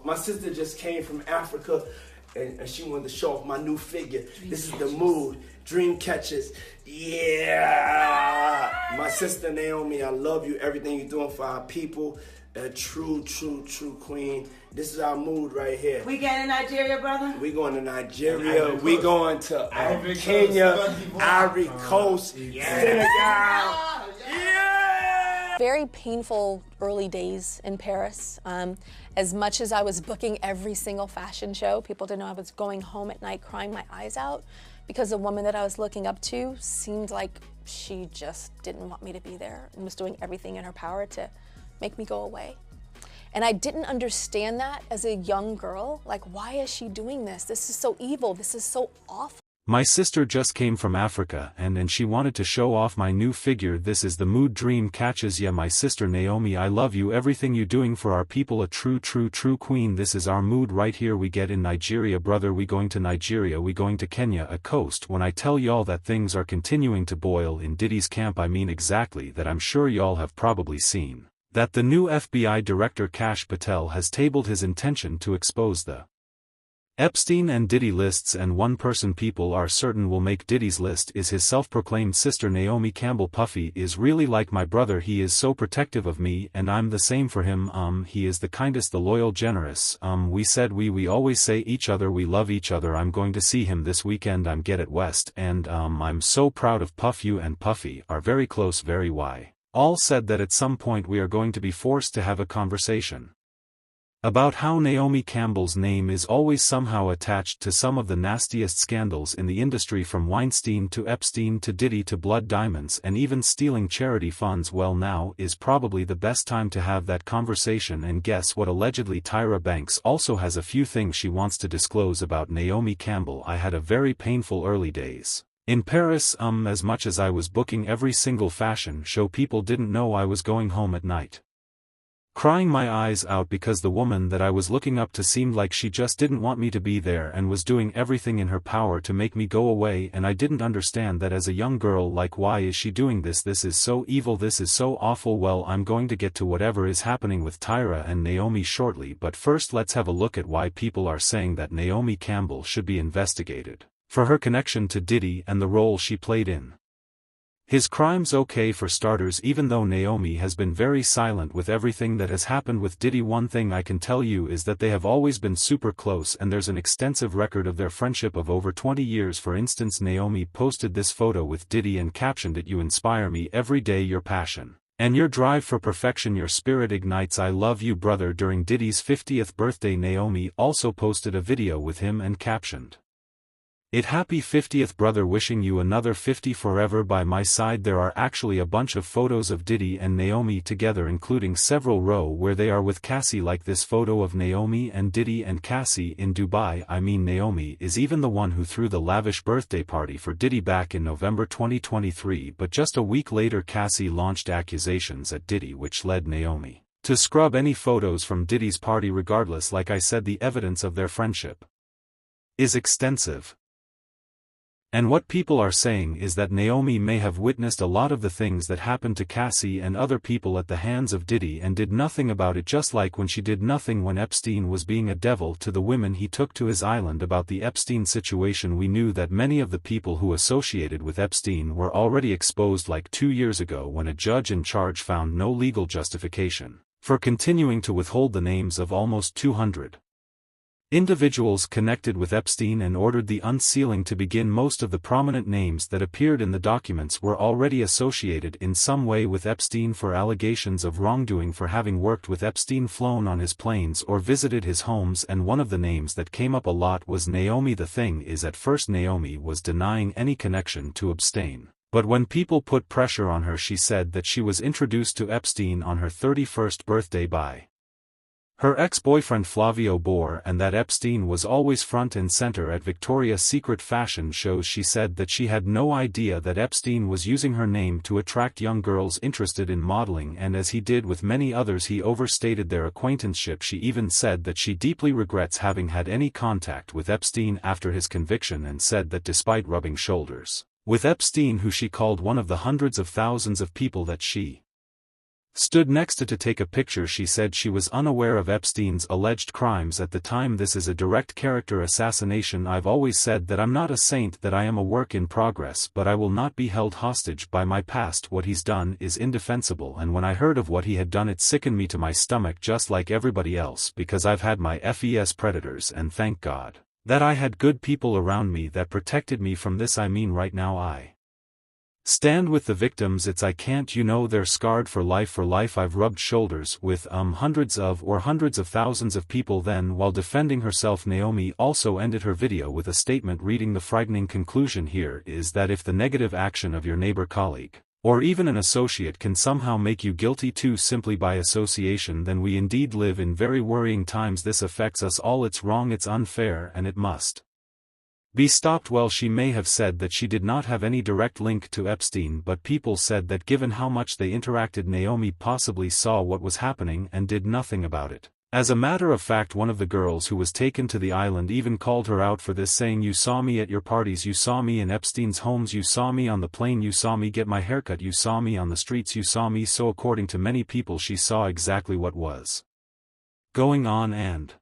My sister just came from Africa, and she wanted to show off my new figure. This is the mood. Dream catchers. Yeah. My sister Naomi, I love you. Everything you're doing for our people. A true queen. This is our mood right here. We going to Nigeria, brother? We going to Nigeria. We going to Kenya, Ivory Coast, Senegal. Yeah! Very painful early days in Paris. As much as I was booking every single fashion show, people didn't know I was going home at night crying my eyes out because the woman that I was looking up to seemed like she just didn't want me to be there and was doing everything in her power to make me go away. And I didn't understand that as a young girl. Like, why is she doing this? This is so evil. This is so awful. My sister just came from Africa and she wanted to show off my new figure. This is the mood. Dream catches. Yeah, my sister Naomi, I love you. Everything you doing for our people. A true queen. This is our mood right here. We get in Nigeria, brother. We going to Nigeria. We going to Kenya, a coast. When I tell y'all that things are continuing to boil in Diddy's camp, I mean exactly that. I'm sure y'all have probably seen that the new FBI director Kash Patel has tabled his intention to expose the Epstein and Diddy lists, and one person people are certain will make Diddy's list is his self-proclaimed sister Naomi Campbell. Puffy is really like my brother. He is so protective of me and I'm the same for him. He is the kindest, the loyal, generous. We said we always say each other we love each other. I'm going to see him this weekend. I'm get it west and I'm so proud of Puff. You and Puffy are very close. Very why. All said that at some point we are going to be forced to have a conversation about how Naomi Campbell's name is always somehow attached to some of the nastiest scandals in the industry, from Weinstein to Epstein to Diddy to blood diamonds and even stealing charity funds. Well, now is probably the best time to have that conversation. And guess what? Allegedly Tyra Banks also has a few things she wants to disclose about Naomi Campbell. I had a very painful early days in Paris. As much as I was booking every single fashion show, people didn't know I was going home at night crying my eyes out because the woman that I was looking up to seemed like she just didn't want me to be there and was doing everything in her power to make me go away. And I didn't understand that as a young girl. Like, why is she doing this? This is so evil. This is so awful. Well, I'm going to get to whatever is happening with Tyra and Naomi shortly, but first let's have a look at why people are saying that Naomi Campbell should be investigated for her connection to Diddy and the role she played in his crimes. Okay, for starters, even though Naomi has been very silent with everything that has happened with Diddy, one thing I can tell you is that they have always been super close and there's an extensive record of their friendship of over 20 years. For instance, Naomi posted this photo with Diddy and captioned it, "You inspire me every day, your passion and your drive for perfection, your spirit ignites. I love you, brother." During Diddy's 50th birthday, Naomi also posted a video with him and captioned it, "Happy 50th, brother, wishing you another 50 forever by my side." There are actually a bunch of photos of Diddy and Naomi together, including several where they are with Cassie, like this photo of Naomi and Diddy and Cassie in Dubai. I mean, Naomi is even the one who threw the lavish birthday party for Diddy back in November 2023, but just a week later Cassie launched accusations at Diddy, which led Naomi to scrub any photos from Diddy's party. Regardless, like I said, the evidence of their friendship is extensive. And what people are saying is that Naomi may have witnessed a lot of the things that happened to Cassie and other people at the hands of Diddy and did nothing about it, just like when she did nothing when Epstein was being a devil to the women he took to his island. About the Epstein situation, we knew that many of the people who associated with Epstein were already exposed like 2 years ago, when a judge in charge found no legal justification for continuing to withhold the names of almost 200 individuals connected with Epstein and ordered the unsealing to begin. Most of the prominent names that appeared in the documents were already associated in some way with Epstein for allegations of wrongdoing for having worked with Epstein, flown on his planes or visited his homes, and one of the names that came up a lot was Naomi. The thing is, at first Naomi was denying any connection to Epstein, but when people put pressure on her, she said that she was introduced to Epstein on her 31st birthday by her ex-boyfriend Flavio Bor, and that Epstein was always front and center at Victoria's Secret fashion shows. She said that she had no idea that Epstein was using her name to attract young girls interested in modeling, and as he did with many others, he overstated their acquaintanceship. She even said that she deeply regrets having had any contact with Epstein after his conviction, and said that despite rubbing shoulders with Epstein, who she called one of the hundreds of thousands of people that she stood next to take a picture. She said she was unaware of Epstein's alleged crimes at the time. This is a direct character assassination. I've always said that I'm not a saint, that I am a work in progress, but I will not be held hostage by my past. What he's done is indefensible, and when I heard of what he had done, it sickened me to my stomach, just like everybody else, because I've had my FES predators, and thank God that I had good people around me that protected me from this. I mean, right now I stand with the victims. I can't, they're scarred for life. I've rubbed shoulders with hundreds of thousands of people. Then, while defending herself, Naomi also ended her video with a statement reading: the frightening conclusion here is that if the negative action of your neighbor, colleague, or even an associate can somehow make you guilty too, simply by association, then we indeed live in very worrying times. This affects us all. It's wrong, it's unfair, and it must be stopped. Well, she may have said that she did not have any direct link to Epstein, but people said that given how much they interacted, Naomi possibly saw what was happening and did nothing about it. As a matter of fact, one of the girls who was taken to the island even called her out for this, saying, "You saw me at your parties, you saw me in Epstein's homes, you saw me on the plane, you saw me get my haircut, you saw me on the streets, you saw me." So according to many people, she saw exactly what was going on and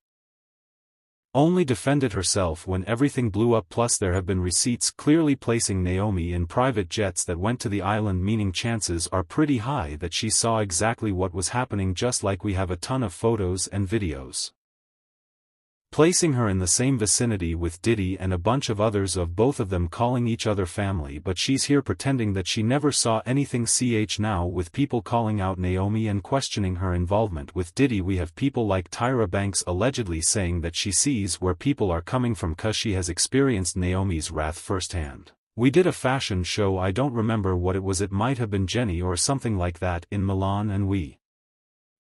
only defended herself when everything blew up. Plus, there have been receipts clearly placing Naomi in private jets that went to the island, meaning chances are pretty high that she saw exactly what was happening, just like we have a ton of photos and videos placing her in the same vicinity with Diddy and a bunch of others, of both of them calling each other family, but she's here pretending that she never saw anything. Now, with people calling out Naomi and questioning her involvement with Diddy, we have people like Tyra Banks allegedly saying that she sees where people are coming from cause she has experienced Naomi's wrath firsthand. "We did a fashion show, I don't remember what it was, it might have been Jenny or something like that, in Milan, and we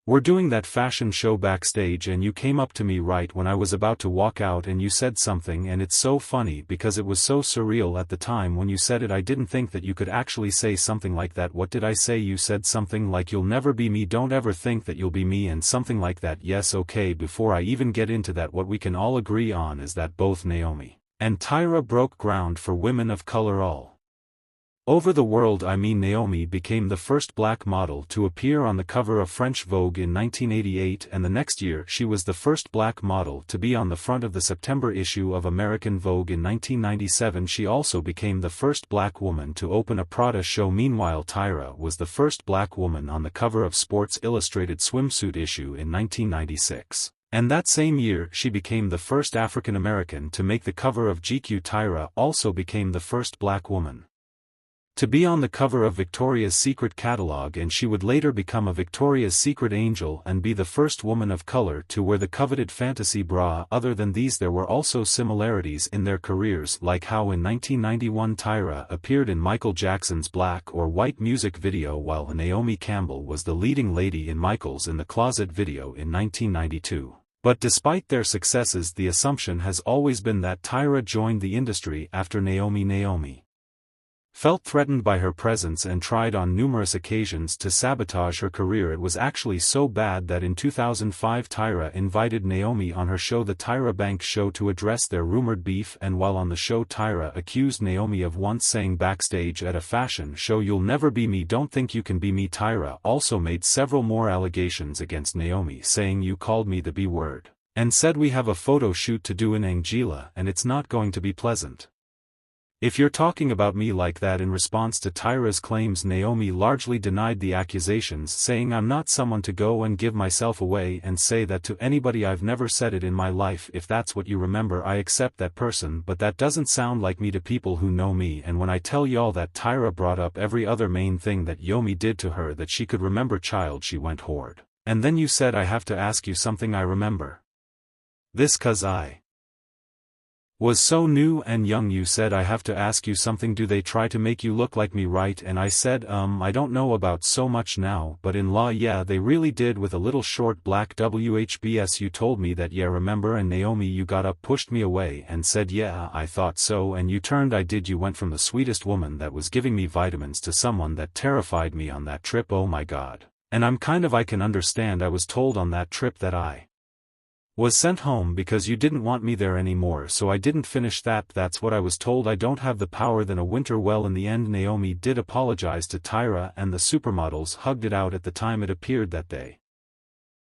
were doing that fashion show backstage, and you came up to me right when I was about to walk out and you said something, and it's so funny because it was so surreal at the time when you said it. I didn't think that you could actually say something like that. What did I say? You said something like, 'You'll never be me, don't ever think that you'll be me,' and something like that." Yes, okay, before I even get into that, what we can all agree on is that both Naomi and Tyra broke ground for women of color all over the world. I mean, Naomi became the first black model to appear on the cover of French Vogue in 1988, and the next year she was the first black model to be on the front of the September issue of American Vogue in 1997. She also became the first black woman to open a Prada show. Meanwhile, Tyra was the first black woman on the cover of Sports Illustrated swimsuit issue in 1996. And that same year she became the first African American to make the cover of GQ. Tyra also became the first black woman to be on the cover of Victoria's Secret catalog, and she would later become a Victoria's Secret angel and be the first woman of color to wear the coveted fantasy bra. Other than these, there were also similarities in their careers, like how in 1991 Tyra appeared in Michael Jackson's Black or White music video, while Naomi Campbell was the leading lady in Michael's In the Closet video in 1992. But despite their successes, the assumption has always been that Tyra joined the industry after Naomi felt threatened by her presence and tried on numerous occasions to sabotage her career. It was actually so bad that in 2005 Tyra invited Naomi on her show, The Tyra Banks Show, to address their rumored beef, and while on the show Tyra accused Naomi of once saying backstage at a fashion show, "You'll never be me, don't think you can be me." Tyra also made several more allegations against Naomi, saying, "You called me the B word and said we have a photo shoot to do in Anguilla and it's not going to be pleasant if you're talking about me like that." In response to Tyra's claims, Naomi largely denied the accusations, saying, "I'm not someone to go and give myself away and say that to anybody. I've never said it in my life. If that's what you remember, I accept that person, but that doesn't sound like me to people who know me." And when I tell y'all that Tyra brought up every other main thing that Yomi did to her that she could remember, child, she went horde. "And then you said, I have to ask you something. I remember this 'cause I was so new and young. You said, I have to ask you something. Do they try to make you look like me, right?" And I said, I don't know about so much now, but in law, yeah, they really did, with a little short black WHBS. You told me that, yeah, remember? And Naomi, you got up, pushed me away, and said, "Yeah, I thought so," and you turned. I did. You went from the sweetest woman that was giving me vitamins to someone that terrified me on that trip. Oh my God. And I can understand. I was told on that trip that I Was sent home because you didn't want me there anymore, so I didn't finish that. That's what I was told. I don't have the power than a winter. Well, in the end Naomi did apologize to Tyra and the supermodels hugged it out. At the time it appeared that they